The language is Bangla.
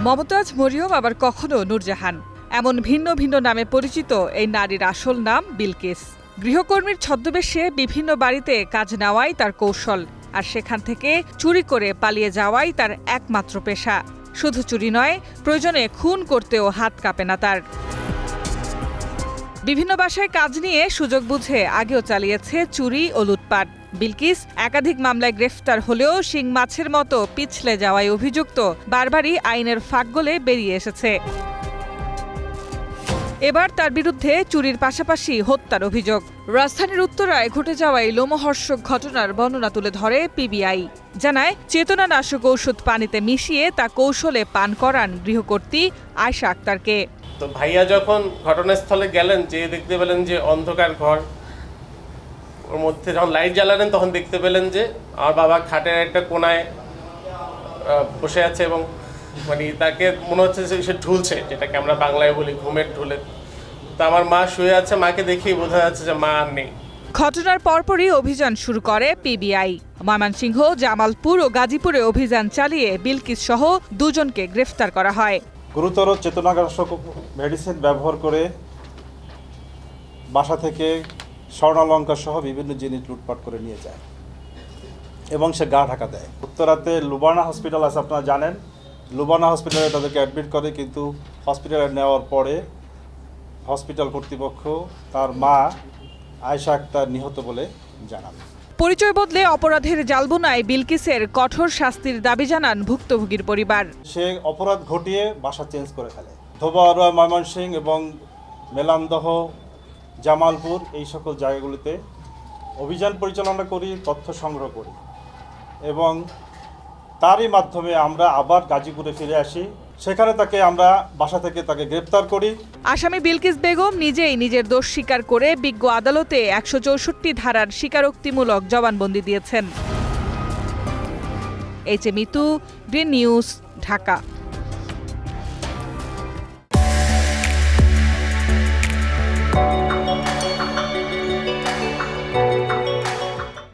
মমতাজ মরিয়ম আবার কখনো নূরজাহান, এমন ভিন্ন ভিন্ন নামে পরিচিত এই নারীর আসল নাম বিলকিস। গৃহকর্মীর ছদ্মবেশে বিভিন্ন বাড়িতে কাজ নেওয়াই তার কৌশল, আর সেখান থেকে চুরি করে পালিয়ে যাওয়াই তার একমাত্র পেশা। শুধু চুরি নয়, প্রয়োজনে খুন করতেও হাত কাঁপে না তার। বিভিন্ন বাসায় কাজ নিয়ে সুযোগ বুঝে আগেও চালিয়েছে চুরি ও লুটপাট। বিলকিস একাধিক মামলায় গ্রেফতার হলেও শিং মাছের মতো পিছলে যাওয়ায় অভিযুক্ত বারবারই আইনের ফাঁক গলে বেরিয়ে এসেছে। এবার তার বিরুদ্ধে চুরির পাশাপাশি হত্যার অভিযোগ। রাজধানীর উত্তরায় ঘটে যাওয়া এই লোমহর্ষক ঘটনার বর্ণনা তুলে ধরে পিবিআই। জানায়, চেতনানাশক ঔষধ পানিতে মিশিয়ে তা কৌশলে পান করান গৃহকর্ত্রী আয়েশা আক্তারকে। তো ভাইয়া যখন ঘটনাস্থলে গেলেন, যে দেখতে পেলেন যে অন্ধকার ঘর, ওর মধ্যে যখন লাইট জ্বালালেন তখন দেখতে পেলেন যে আমার বাবা খাটের একটা কোনায় বসে আছে এবং মানে তাকে মনে হচ্ছে যে সে ঢুলছে, যেটাকে আমরা বাংলায় বলি ঘুমের ঢুলে। তো আমার মা শুয়ে আছে, মাকে দেখেই বোঝা যাচ্ছে যে মা আর নেই। ঘটনার পরপরই অভিযান শুরু করে পিবিআই। ময়মনসিংহ, জামালপুর ও গাজীপুরে অভিযান চালিয়ে বিলকিস সহ দুজনকে গ্রেফতার করা হয়। গুরুতর চেতনানাশক মেডিসিন ব্যবহার করে বাসা থেকে স্বর্ণালঙ্কার সহ বিভিন্ন জিনিস লুটপাট করে নিয়ে যায় এবং সে গা ঢাকা দেয়। উত্তরাতে লুবানা হসপিটাল আছে, আপনারা জানেন। লুবানা হসপিটালে তাদেরকে অ্যাডমিট করে, কিন্তু হসপিটালে নেওয়ার পরে হসপিটাল কর্তৃপক্ষ তার মা আয়েশা আক্তার নিহত বলে জানান। পরিচয় বদলে অপরাধের জালবুনায় বিলকিসের কঠোর শাস্তির দাবি জানান ভুক্তভোগীর পরিবার। সে অপরাধ ঘটিয়ে বাসা চেঞ্জ করে ফেলে। ধোবাউড়া, ময়মনসিংহ এবং মেলান্দহ, জামালপুর এই সকল জায়গাগুলিতে অভিযান পরিচালনা করি, তথ্য সংগ্রহ করি এবং তারই মাধ্যমে আমরা আবার গাজীপুরে ফিরে আসি। সেখানে আমরা বাসা থেকে তাকে গ্রেপ্তার করি। আসামি বিলকিস বেগম নিজেই নিজের দোষ স্বীকার করে বিজ্ঞ আদালতে ১৬৪ ধারার স্বীকারোক্তিমূলক জবানবন্দি দিয়েছেন। H A Mitu, green news, Dhaka.